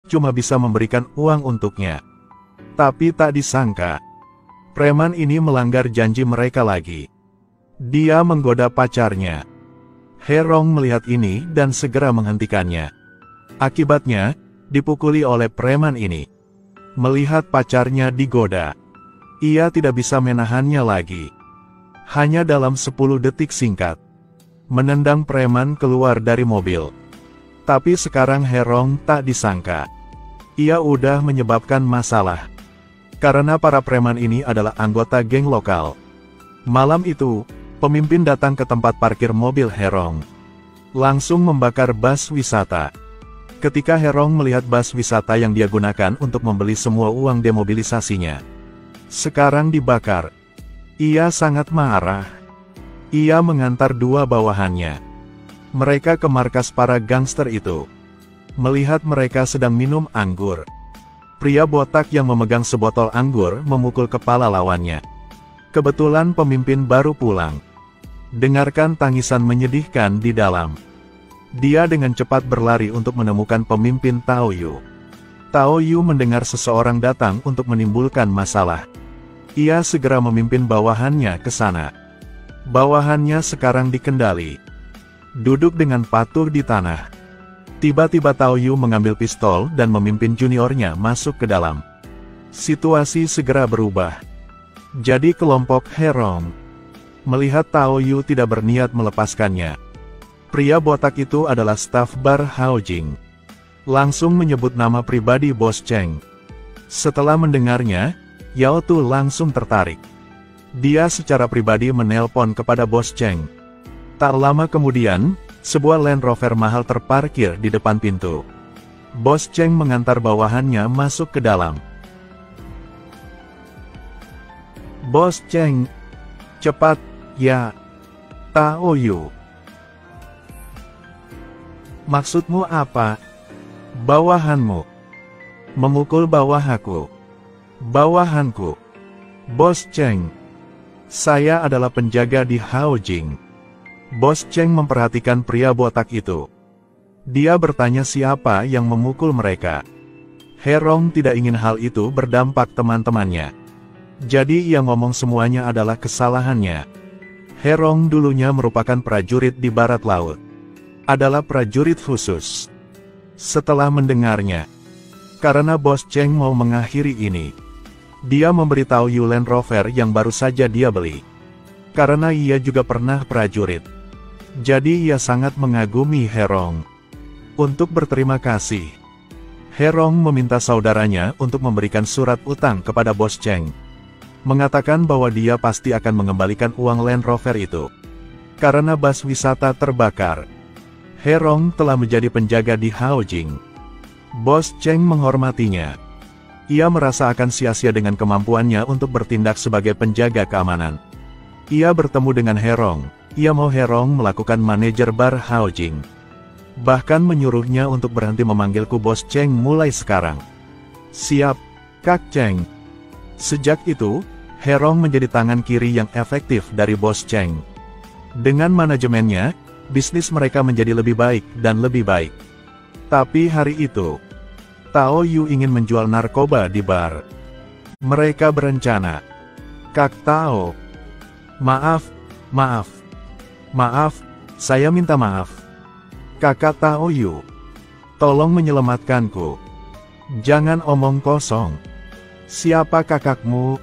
cuma bisa memberikan uang untuknya. Tapi tak disangka, preman ini melanggar janji mereka lagi. Dia menggoda pacarnya. Herong melihat ini dan segera menghentikannya. Akibatnya, dipukuli oleh preman ini. Melihat pacarnya digoda, ia tidak bisa menahannya lagi. Hanya dalam 10 detik singkat, menendang preman keluar dari mobil. Tapi sekarang Herong tak disangka, ia udah menyebabkan masalah. Karena para preman ini adalah anggota geng lokal. Malam itu, pemimpin datang ke tempat parkir mobil Herong. Langsung membakar bus wisata. Ketika Herong melihat bus wisata yang dia gunakan untuk membeli semua uang demobilisasinya sekarang dibakar, ia sangat marah. Ia mengantar 2 bawahannya. Mereka ke markas para gangster itu. Melihat mereka sedang minum anggur, pria botak yang memegang sebotol anggur memukul kepala lawannya. Kebetulan pemimpin baru pulang. Dengarkan tangisan menyedihkan di dalam. Dia dengan cepat berlari untuk menemukan pemimpin Tao Yu. Tao Yu mendengar seseorang datang untuk menimbulkan masalah. Ia segera memimpin bawahannya ke sana. Bawahannya sekarang dikendali. Duduk dengan patuh di tanah. Tiba-tiba Tao Yu mengambil pistol dan memimpin juniornya masuk ke dalam. Situasi segera berubah. Jadi kelompok Herong melihat Tao Yu tidak berniat melepaskannya. Pria botak itu adalah staf bar Haojing. Langsung menyebut nama pribadi Bos Cheng. Setelah mendengarnya, Yao Tu langsung tertarik. Dia secara pribadi menelpon kepada Bos Cheng. Tak lama kemudian, sebuah Land Rover mahal terparkir di depan pintu. Bos Cheng mengantar bawahannya masuk ke dalam. Bos Cheng, cepat, ya. Tao Yu. Maksudmu apa? Bawahanmu memukul bawahanku. Bawahanku. Bos Cheng. Saya adalah penjaga di Haojing. Bos Cheng memperhatikan pria botak itu. Dia bertanya siapa yang memukul mereka. Herong tidak ingin hal itu berdampak teman-temannya. Jadi ia ngomong semuanya adalah kesalahannya. Herong dulunya merupakan prajurit di barat laut. Adalah prajurit khusus. Setelah mendengarnya, karena Bos Cheng mau mengakhiri ini, dia memberitahu Yu Land Rover yang baru saja dia beli. Karena ia juga pernah prajurit. Jadi ia sangat mengagumi Herong. Untuk berterima kasih, Herong meminta saudaranya untuk memberikan surat utang kepada Bos Cheng. Mengatakan bahwa dia pasti akan mengembalikan uang Land Rover itu. Karena bus wisata terbakar, Herong telah menjadi penjaga di Haojing. Bos Cheng menghormatinya. Ia merasa akan sia-sia dengan kemampuannya untuk bertindak sebagai penjaga keamanan. Ia bertemu dengan Herong. Ia mau Herong melakukan manajer bar Haojing. Bahkan menyuruhnya untuk berhenti memanggilku Bos Cheng mulai sekarang. Siap, Kak Cheng. Sejak itu, Herong menjadi tangan kiri yang efektif dari Bos Cheng. Dengan manajemennya, bisnis mereka menjadi lebih baik dan lebih baik. Tapi hari itu, Tao Yu ingin menjual narkoba di bar. Mereka berencana, Kak Tao, maaf, saya minta maaf. Kakak Tao Yu, tolong menyelamatkanku. Jangan omong kosong. Siapa kakakmu?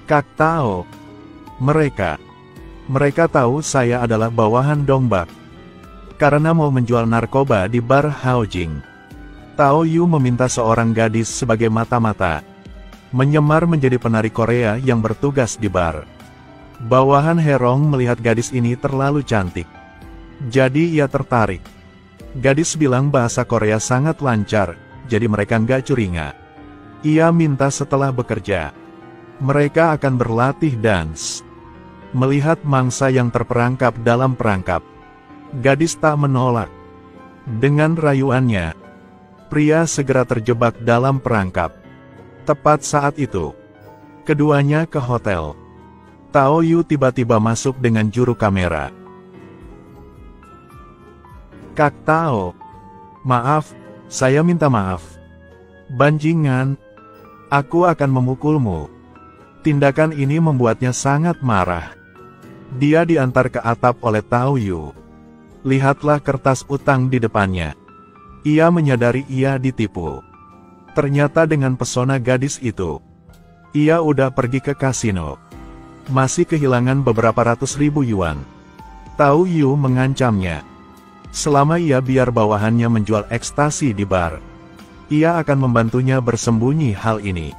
Kak Tao. Mereka tahu saya adalah bawahan Dongbak. Karena mau menjual narkoba di bar Haojing. Tao Yu meminta seorang gadis sebagai mata-mata. Menyamar menjadi penari Korea yang bertugas di bar. Bawahan Herong melihat gadis ini terlalu cantik. Jadi ia tertarik. Gadis bilang bahasa Korea sangat lancar, jadi mereka nggak curiga. Ia minta setelah bekerja, mereka akan berlatih dance. Melihat mangsa yang terperangkap dalam perangkap, gadis tak menolak. Dengan rayuannya, pria segera terjebak dalam perangkap. Tepat saat itu, keduanya ke hotel. Tao Yu tiba-tiba masuk dengan juru kamera. Kak Tao, Maaf, saya minta maaf. Bajingan, aku akan memukulmu. Tindakan ini membuatnya sangat marah. Dia diantar ke atap oleh Tao Yu. Lihatlah kertas utang di depannya. Ia menyadari ia ditipu. Ternyata dengan pesona gadis itu, ia udah pergi ke kasino. Masih kehilangan beberapa ratus ribu yuan. Tao Yu mengancamnya. Selama ia biar bawahannya menjual ekstasi di bar, ia akan membantunya bersembunyi hal ini.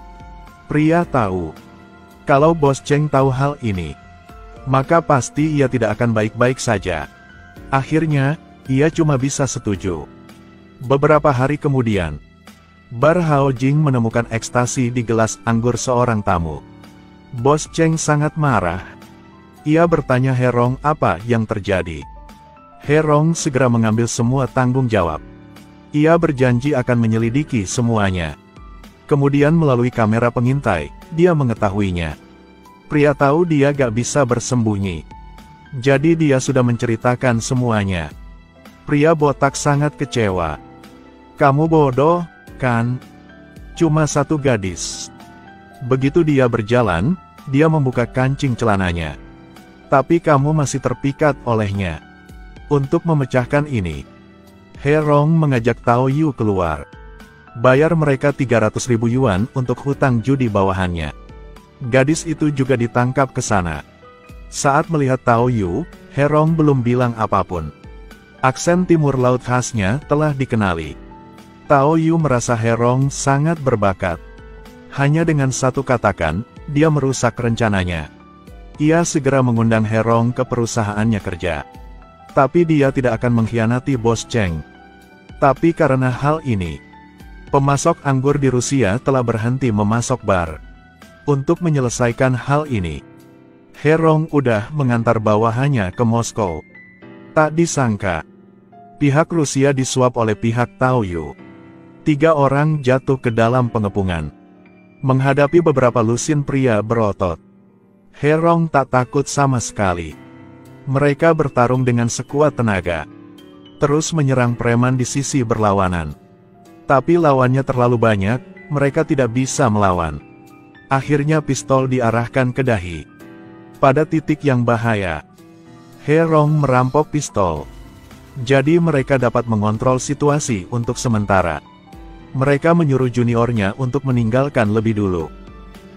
Pria tahu, kalau Bos Cheng tahu hal ini, maka pasti ia tidak akan baik-baik saja. Akhirnya, ia cuma bisa setuju. Beberapa hari kemudian, Bar Hao Jing menemukan ekstasi di gelas anggur seorang tamu. Bos Cheng sangat marah. Ia bertanya Herong apa yang terjadi. Herong segera mengambil semua tanggung jawab. Ia berjanji akan menyelidiki semuanya. Kemudian melalui kamera pengintai, dia mengetahuinya. Pria tahu dia gak bisa bersembunyi. Jadi dia sudah menceritakan semuanya. Pria botak sangat kecewa. Kamu bodoh, kan? Cuma satu gadis. Begitu dia berjalan, dia membuka kancing celananya. Tapi kamu masih terpikat olehnya. Untuk memecahkan ini, Herong mengajak Tao Yu keluar. Bayar mereka 300.000 yuan untuk hutang judi bawahannya. Gadis itu juga ditangkap ke sana. Saat melihat Tao Yu, Herong belum bilang apapun. Aksen timur laut khasnya telah dikenali. Tao Yu merasa Herong sangat berbakat. Hanya dengan satu katakan, dia merusak rencananya. Ia segera mengundang Herong ke perusahaannya kerja. Tapi dia tidak akan mengkhianati Bos Cheng. Tapi karena hal ini, pemasok anggur di Rusia telah berhenti memasok bar. Untuk menyelesaikan hal ini, Herong udah mengantar bawahannya ke Moskow. Tak disangka, pihak Rusia disuap oleh pihak Tao Yu. 3 orang jatuh ke dalam pengepungan. Menghadapi beberapa lusin pria berotot, Herong tak takut sama sekali. Mereka bertarung dengan sekuat tenaga. Terus menyerang preman di sisi berlawanan. Tapi lawannya terlalu banyak, mereka tidak bisa melawan. Akhirnya pistol diarahkan ke dahi. Pada titik yang bahaya, Herong merampok pistol. Jadi mereka dapat mengontrol situasi untuk sementara. Mereka menyuruh juniornya untuk meninggalkan lebih dulu.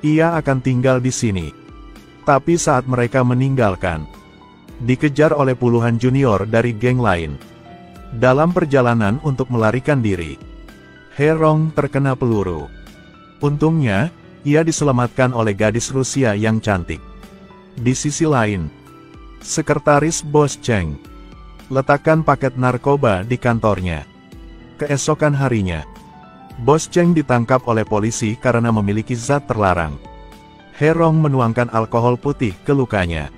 Ia akan tinggal di sini. Tapi saat mereka meninggalkan, dikejar oleh puluhan junior dari geng lain. Dalam perjalanan untuk melarikan diri, Herong terkena peluru. Untungnya, ia diselamatkan oleh gadis Rusia yang cantik. Di sisi lain, sekretaris Bos Cheng letakkan paket narkoba di kantornya. Keesokan harinya, Bos Cheng ditangkap oleh polisi karena memiliki zat terlarang. Herong menuangkan alkohol putih ke lukanya.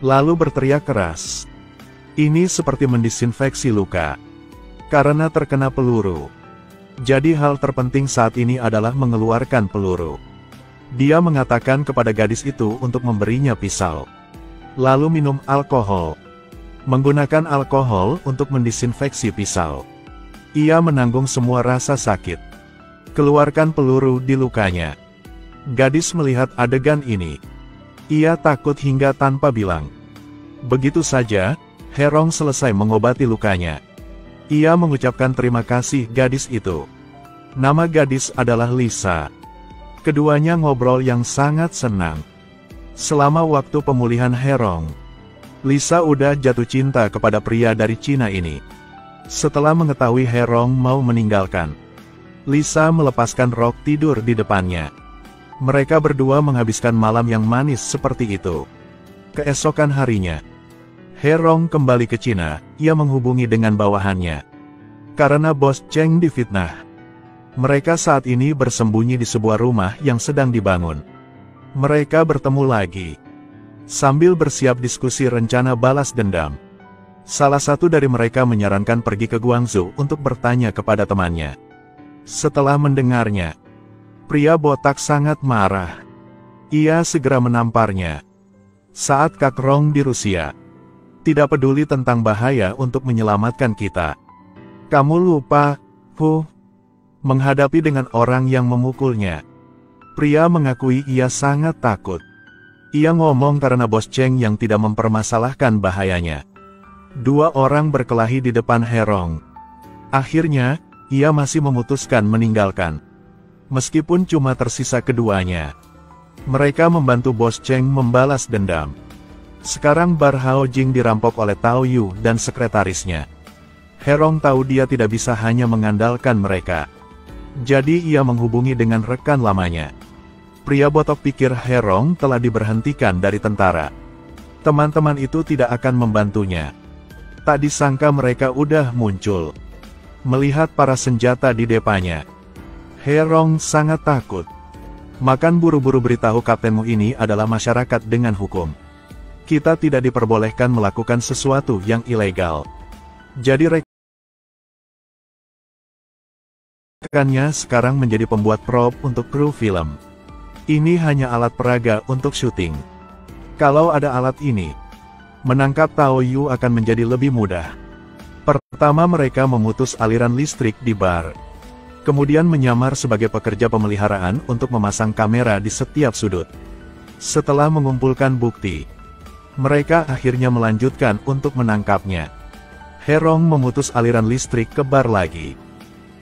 Lalu berteriak keras. Ini seperti mendisinfeksi luka. Karena terkena peluru. Jadi hal terpenting saat ini adalah mengeluarkan peluru. Dia mengatakan kepada gadis itu untuk memberinya pisau. Lalu minum alkohol. Menggunakan alkohol untuk mendisinfeksi pisau. Ia menanggung semua rasa sakit. Keluarkan peluru di lukanya. Gadis melihat adegan ini. Ia takut hingga tanpa bilang. Begitu saja, Herong selesai mengobati lukanya. Ia mengucapkan terima kasih gadis itu. Nama gadis adalah Lisa. Keduanya ngobrol yang sangat senang. Selama waktu pemulihan Herong, Lisa udah jatuh cinta kepada pria dari Cina ini. Setelah mengetahui Herong mau meninggalkan, Lisa melepaskan rok tidur di depannya. Mereka berdua menghabiskan malam yang manis seperti itu. Keesokan harinya, Herong kembali ke Cina. Ia menghubungi dengan bawahannya. Karena Bos Cheng difitnah, mereka saat ini bersembunyi di sebuah rumah yang sedang dibangun. Mereka bertemu lagi. Sambil bersiap diskusi rencana balas dendam, salah satu dari mereka menyarankan pergi ke Guangzhou untuk bertanya kepada temannya. Setelah mendengarnya, pria botak sangat marah. Ia segera menamparnya. Saat Kak Rong di Rusia, tidak peduli tentang bahaya untuk menyelamatkan kita. Kamu lupa, menghadapi dengan orang yang memukulnya. Pria mengakui ia sangat takut. Ia ngomong karena Bos Cheng yang tidak mempermasalahkan bahayanya. Dua orang berkelahi di depan Herong. Akhirnya, ia masih memutuskan meninggalkan. Meskipun cuma tersisa keduanya. Mereka membantu Bos Cheng membalas dendam. Sekarang Bar Hao Jing dirampok oleh Tao Yu dan sekretarisnya. Herong tahu dia tidak bisa hanya mengandalkan mereka. Jadi ia menghubungi dengan rekan lamanya. Pria botak pikir Herong telah diberhentikan dari tentara. Teman-teman itu tidak akan membantunya. Tak disangka mereka udah muncul. Melihat para senjata di depannya, Herong sangat takut. Makan buru-buru beritahu kaptenmu ini adalah masyarakat dengan hukum. Kita tidak diperbolehkan melakukan sesuatu yang ilegal. Jadi rekannya sekarang menjadi pembuat prop untuk kru film. Ini hanya alat peraga untuk syuting. Kalau ada alat ini, menangkap Tao Yu akan menjadi lebih mudah. Pertama mereka memutus aliran listrik di bar. Kemudian menyamar sebagai pekerja pemeliharaan untuk memasang kamera di setiap sudut. Setelah mengumpulkan bukti, mereka akhirnya melanjutkan untuk menangkapnya. Herong memutus aliran listrik ke bar lagi.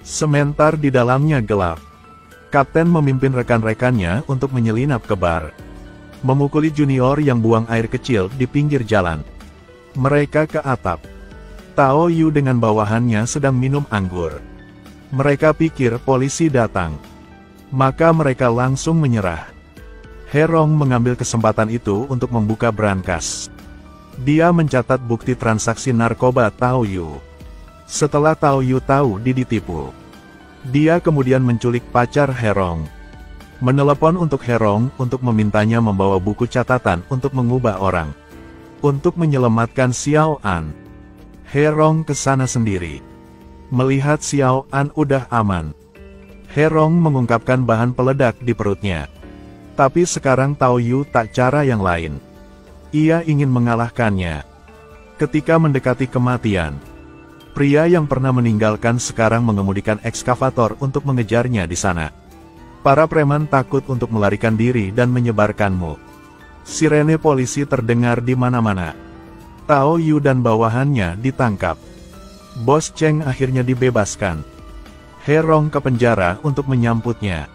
Sementara di dalamnya gelap. Kapten memimpin rekan-rekannya untuk menyelinap ke bar. Memukuli junior yang buang air kecil di pinggir jalan. Mereka ke atap. Tao Yu dengan bawahannya sedang minum anggur. Mereka pikir polisi datang. Maka mereka langsung menyerah. Herong mengambil kesempatan itu untuk membuka brankas. Dia mencatat bukti transaksi narkoba Tao Yu. Setelah Tao Yu tahu ditipu, dia kemudian menculik pacar Herong. Menelepon untuk Herong untuk memintanya membawa buku catatan untuk mengubah orang. Untuk menyelamatkan Xiao An, Herong ke sana sendiri. Melihat Xiao An udah aman, Herong mengungkapkan bahan peledak di perutnya. Tapi sekarang Tao Yu tak cara yang lain. Ia ingin mengalahkannya. Ketika mendekati kematian, pria yang pernah meninggalkan sekarang mengemudikan ekskavator untuk mengejarnya di sana. Para preman takut untuk melarikan diri dan menyebarkanmu. Sirene polisi terdengar di mana-mana. Tao Yu dan bawahannya ditangkap. Bos Cheng akhirnya dibebaskan. Herong ke penjara untuk menyambutnya.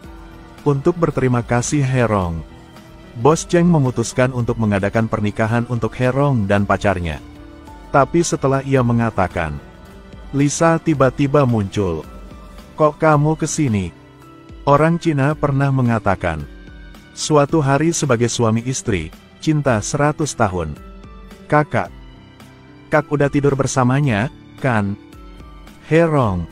Untuk berterima kasih Herong, Bos Cheng memutuskan untuk mengadakan pernikahan untuk Herong dan pacarnya. Tapi setelah ia mengatakan, Lisa tiba-tiba muncul. Kok kamu kesini? Orang Cina pernah mengatakan, suatu hari sebagai suami istri, cinta 100 tahun. Kak udah tidur bersamanya, kan? Herong,